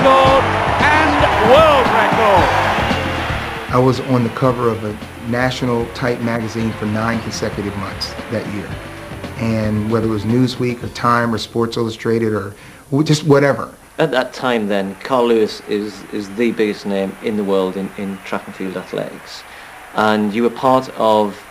record and world record. I was on the cover of a national type magazine for 9 consecutive months that year. And whether it was Newsweek or Time or Sports Illustrated or just whatever. At that time then, Carl Lewis is the biggest name in the world in track and field athletics. And you were part of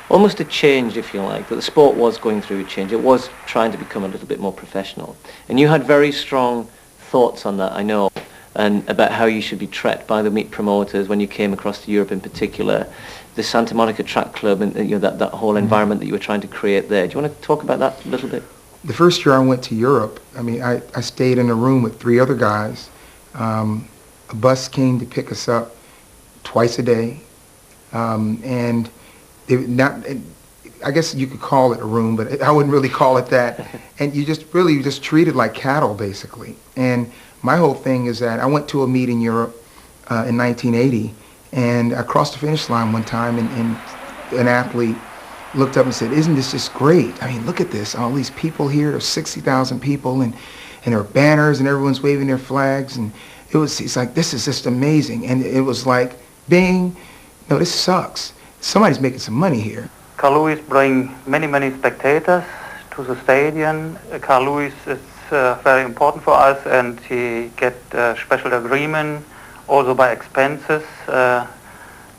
almost a change, if you like, that the sport was going through a change. It was trying to become a little bit more professional. And you had very strong thoughts on that, I know, and about how you should be treated by the meet promoters when you came across to Europe in particular, the Santa Monica Track Club and that whole environment that you were trying to create there. Do you want to talk about that a little bit? The first year I went to Europe, I stayed in a room with 3 other guys. A bus came to pick us up twice a day. And I guess you could call it a room, but I wouldn't really call it that. And you just treated like cattle, basically. And my whole thing is that I went to a meet in Europe in 1980, and I crossed the finish line one time, and an athlete looked up and said, "Isn't this just great? I mean, look at this, all these people here, there's 60,000 people, and there are banners, and everyone's waving their flags, and he's like, this is just amazing." And it was like, bing, no, this sucks. Somebody's making some money here. Carl Lewis brings many spectators to the stadium. Carl Lewis is very important for us, and he get special agreement also by expenses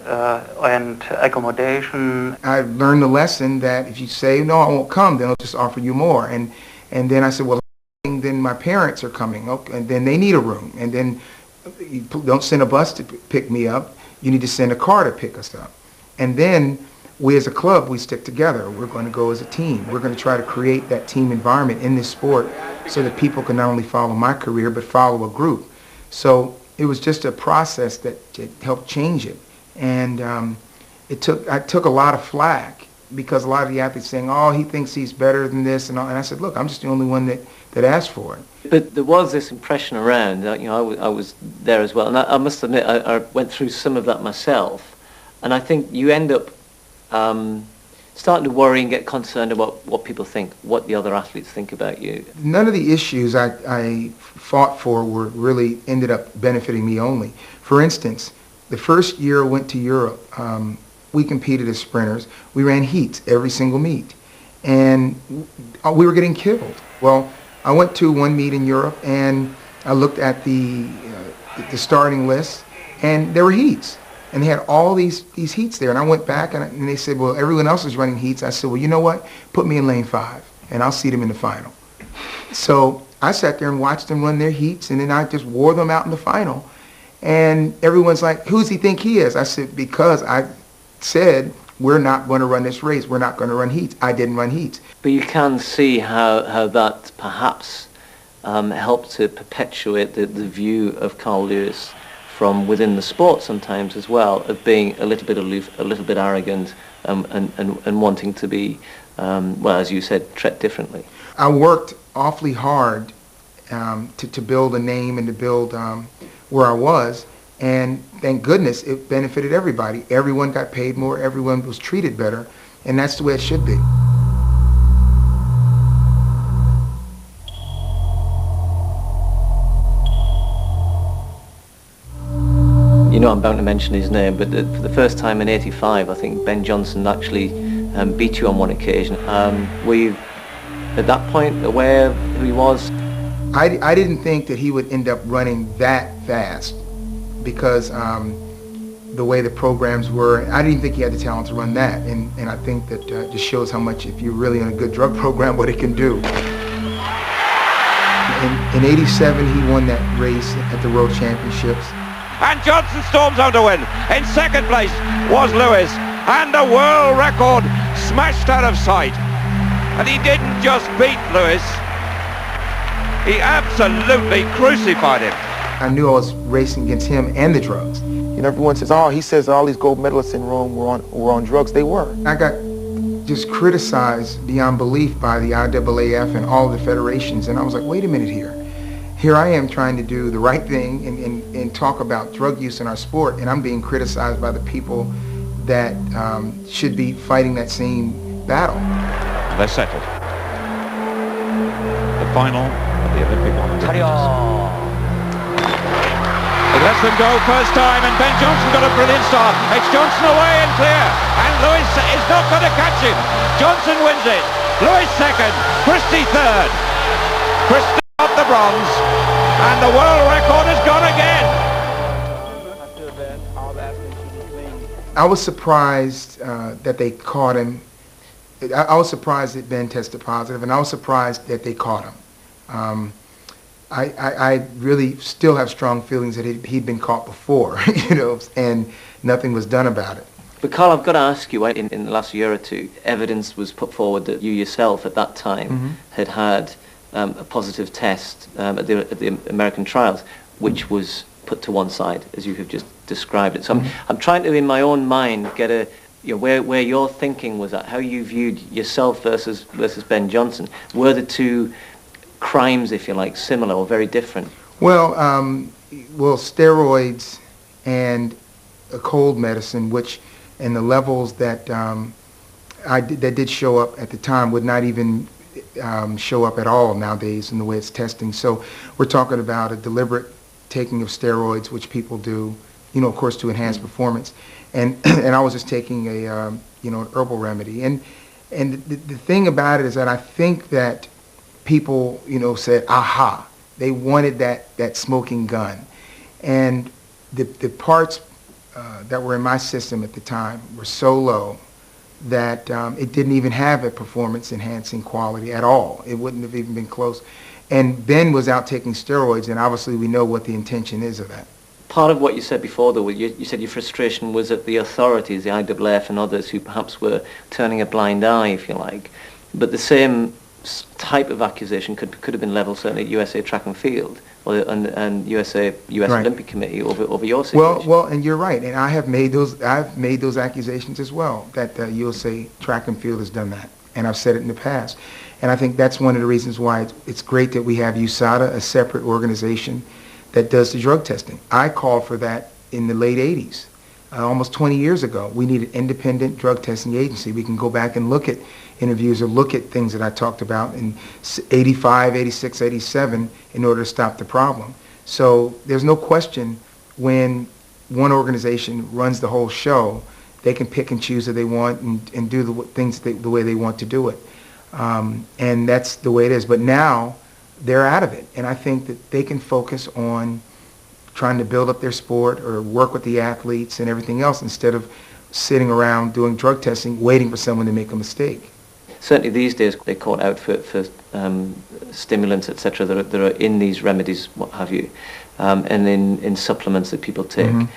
and accommodation. I learned the lesson that if you say, "No, I won't come," then I'll just offer you more. And then I said, well, then my parents are coming, okay, and then they need a room. And then you don't send a bus to pick me up. You need to send a car to pick us up. And then we as a club, we stick together. We're going to go as a team. We're going to try to create that team environment in this sport so that people can not only follow my career, but follow a group. So it was just a process that helped change it. And I took a lot of flack because a lot of the athletes saying, "Oh, he thinks he's better than this," and all. And I said, "Look, I'm just the only one that asked for it." But there was this impression around that, I was there as well, and I must admit, I went through some of that myself, and I think you end up starting to worry and get concerned about what people think, what the other athletes think about you. None of the issues I fought for really ended up benefiting me only. For instance, the first year I went to Europe, we competed as sprinters. We ran heats every single meet, and we were getting killed. Well, I went to one meet in Europe, and I looked at the starting list, and there were heats. And they had all these heats there. And I went back, and they said, "Well, everyone else is running heats." I said, "Well, you know what? Put me in lane 5, and I'll see them in the final." So I sat there and watched them run their heats, and then I just wore them out in the final. And everyone's like, "Who's he think he is?" I said, "Because I said we're not going to run this race. We're not going to run heats. I didn't run heats." But you can see how that perhaps helped to perpetuate the view of Carl Lewis from within the sport sometimes as well, of being a little bit aloof, a little bit arrogant, and wanting to be, well, as you said, treated differently. I worked awfully hard to build a name and to build where I was, and thank goodness it benefited everybody. Everyone got paid more, everyone was treated better, and that's the way it should be. I'm bound to mention his name, but for the first time in '85, I think Ben Johnson actually beat you on one occasion. Were you, at that point, aware of who he was? I didn't think that he would end up running that fast because the way the programs were. I didn't think he had the talent to run that, and I think that just shows how much, if you're really on a good drug program, what it can do. In '87, he won that race at the World Championships. And Johnson storms on to win. In second place was Lewis, and a world record smashed out of sight. And he didn't just beat Lewis, he absolutely crucified him. I knew I was racing against him and the drugs. Everyone says, "Oh, he says all these gold medalists in Rome were on drugs." They were. I got just criticized beyond belief by the IAAF and all the federations, and I was like, wait a minute here. Here I am trying to do the right thing and talk about drug use in our sport, and I'm being criticized by the people that should be fighting that same battle. They're settled. The final of the Olympic 100 meters. Lets them go first time, and Ben Johnson got a brilliant start. It's Johnson away and clear, and Lewis is not going to catch him. Johnson wins it. Lewis second, Christie third. Christie got the bronze, and the world record is gone again. I was surprised that they caught him. I was surprised that Ben tested positive, and I was surprised that they caught him. I really still have strong feelings that he'd been caught before, and nothing was done about it. But Carl, I've got to ask you, in the last year or two, evidence was put forward that you yourself at that time had a positive test at the American trials, which was put to one side, as you have just described it. So I'm trying to, in my own mind, get a where your thinking was at, how you viewed yourself versus Ben Johnson. Were the two crimes, if you like, similar or very different? Well, steroids and a cold medicine, which and the levels that that did show up at the time would not even show up at all nowadays in the way it's testing. So we're talking about a deliberate taking of steroids, which people do, of course, to enhance performance. And I was just taking an herbal remedy. And the thing about it is that I think that people, said, aha, they wanted that smoking gun. And the parts that were in my system at the time were so low that it didn't even have a performance-enhancing quality at all. It wouldn't have even been close. And Ben was out taking steroids, and obviously we know what the intention is of that. Part of what you said before, though, you said your frustration was at the authorities, the IAAF and others, who perhaps were turning a blind eye, if you like. But the same type of accusation could have been levelled certainly at USA Track and Field and US right. Olympic Committee over your situation. Well, and you're right, and I've made those accusations as well, that USA Track and Field has done that, and I've said it in the past. And I think that's one of the reasons why it's great that we have USADA, a separate organization that does the drug testing. I called for that in the late 80s, almost 20 years ago. We need an independent drug testing agency. We can go back and look at interviews or look at things that I talked about in 85, 86, 87 in order to stop the problem. So there's no question when one organization runs the whole show, they can pick and choose what they want and do the things the way they want to do it. And that's the way it is. But now they're out of it. And I think that they can focus on trying to build up their sport or work with the athletes and everything else instead of sitting around doing drug testing, waiting for someone to make a mistake. Certainly these days they're caught out for stimulants, etc., that are in these remedies, what have you, and in supplements that people take. And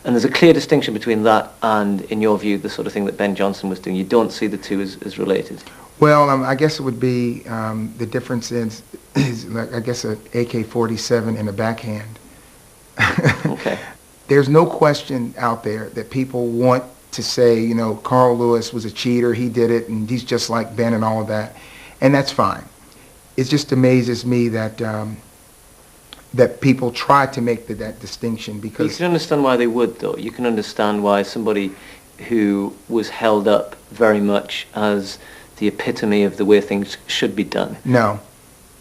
there's a clear distinction between that and, in your view, the sort of thing that Ben Johnson was doing. You don't see the two as related. Well, I guess it would be the difference is like, I guess, an AK-47 and a backhand. Okay. There's no question out there that people want to say, Carl Lewis was a cheater, he did it, and he's just like Ben and all of that. And that's fine. It just amazes me that that people try to make that distinction because... You can understand why they would, though. You can understand why somebody who was held up very much as the epitome of the way things should be done. No,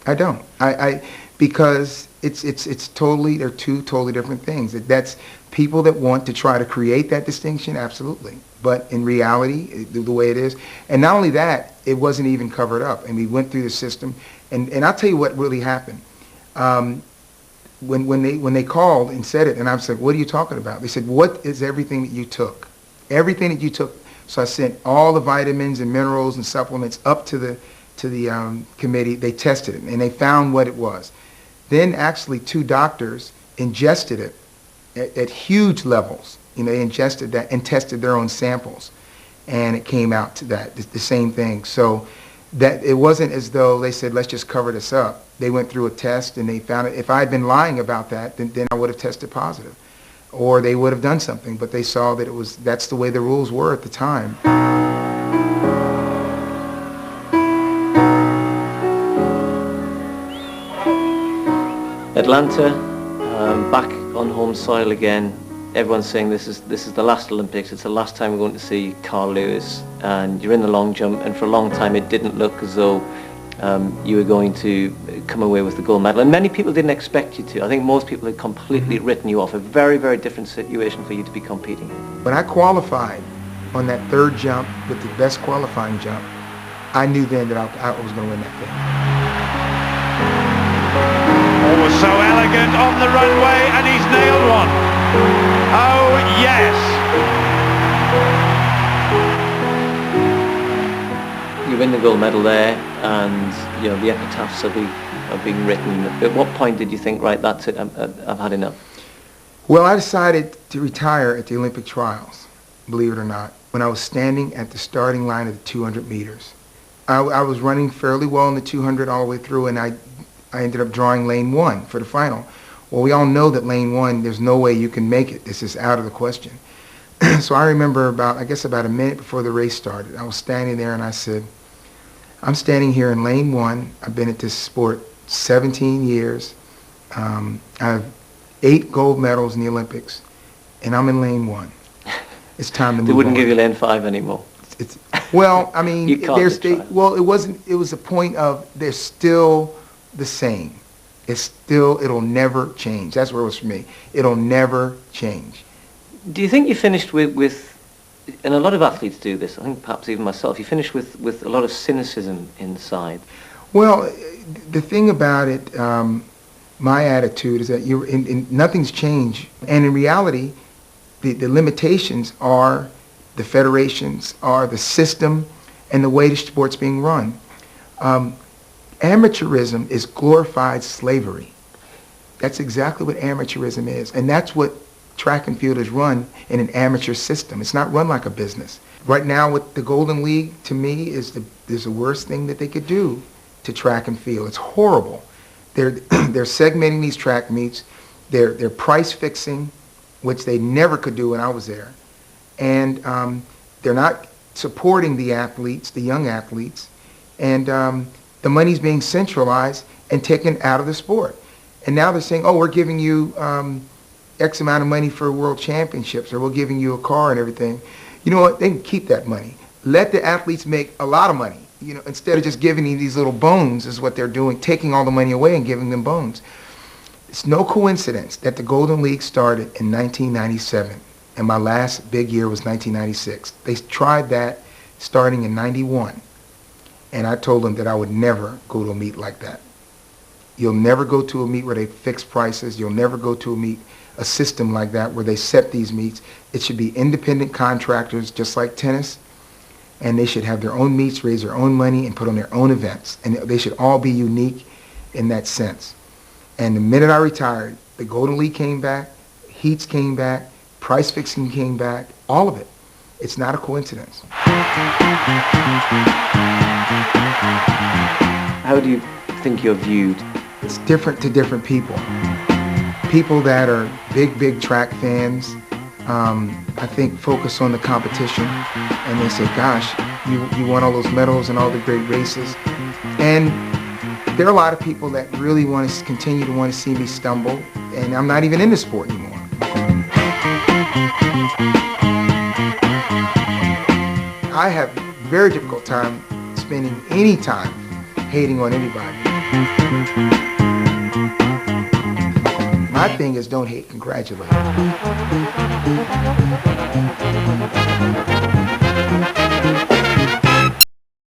I don't. Because it's totally, they're two totally different things. That's people that want to try to create that distinction, absolutely. But in reality, the way it is, and not only that, it wasn't even covered up. And we went through the system, and I'll tell you what really happened. When they called and said it, and I was like, what are you talking about? They said, what is everything that you took? Everything that you took. So I sent all the vitamins and minerals and supplements up to the committee. They tested it, and they found what it was. Then actually 2 doctors ingested it at huge levels. They ingested that and tested their own samples, and it came out to that, the same thing. So that it wasn't as though they said, let's just cover this up. They went through a test, and they found it. If I had been lying about that, then I would have tested positive, or they would have done something. But they saw that that's the way the rules were at the time. Atlanta, back on home soil again. Everyone's saying this is the last Olympics. It's the last time we're going to see Carl Lewis. And you're in the long jump, and for a long time it didn't look as though you were going to come away with the gold medal, and many people didn't expect you to. I think most people had completely written you off. A very, very different situation for you to be competing in. When I qualified on that third jump with the best qualifying jump, I knew then that I was going to win that thing. Oh, was so elegant on the runway, and he's nailed one. Oh, yes. You win the gold medal there, and you know the epitaphs are being written. At what point did you think, right, that's it, I've had enough? Well, I decided to retire at the Olympic trials, believe it or not, when I was standing at the starting line of the 200 meters. I was running fairly well in the 200 all the way through, and I ended up drawing lane 1 for the final. Well, we all know that lane 1, there's no way you can make it. This is out of the question. So I remember about a minute before the race started, I was standing there and I said, I'm standing here in lane 1. I've been at this sport 17 years. I have 8 gold medals in the Olympics, and I'm in lane 1. It's time to move on. They wouldn't give you lane 5 anymore. Well, I mean, it was a point of they're still the same. It'll never change. That's where it was for me. It'll never change. Do you think you finished with and a lot of athletes do this, I think perhaps even myself, you finish with a lot of cynicism inside? Well, the thing about it, my attitude is that nothing's changed. And in reality, the limitations are the federations, are the system, and the way the sport's being run. Amateurism is glorified slavery. That's exactly what amateurism is. And that's what track and field is run in an amateur system. It's not run like a business. Right now with the Golden League, to me, is the worst thing that they could do to track and field. It's horrible. They're segmenting these track meets. They're price fixing, which they never could do when I was there. And they're not supporting the athletes, the young athletes. And the money's being centralized and taken out of the sport. And now they're saying, oh, we're giving you X amount of money for world championships, or we're giving you a car and everything. You know what? They can keep that money. Let the athletes make a lot of money. You know, instead of just giving you these little bones is what they're doing, taking all the money away and giving them bones. It's no coincidence that the Golden League started in 1997, and my last big year was 1996. They tried that starting in 91, and I told them that I would never go to a meet like that. You'll never go to a meet where they fix prices. You'll never go to a system like that where they set these meets. It should be independent contractors, just like tennis, and they should have their own meets, raise their own money, and put on their own events. And they should all be unique in that sense. And the minute I retired, the Golden League came back, heats came back, price fixing came back, all of it. It's not a coincidence. How do you think you're viewed? It's different to different people. People that are big track fans, I think focus on the competition, and they say, gosh, you won all those medals and all the great races. And there are a lot of people that really want to continue to want to see me stumble, and I'm not even in the sport anymore. I have a very difficult time spending any time hating on anybody. My thing is don't hate, congratulate.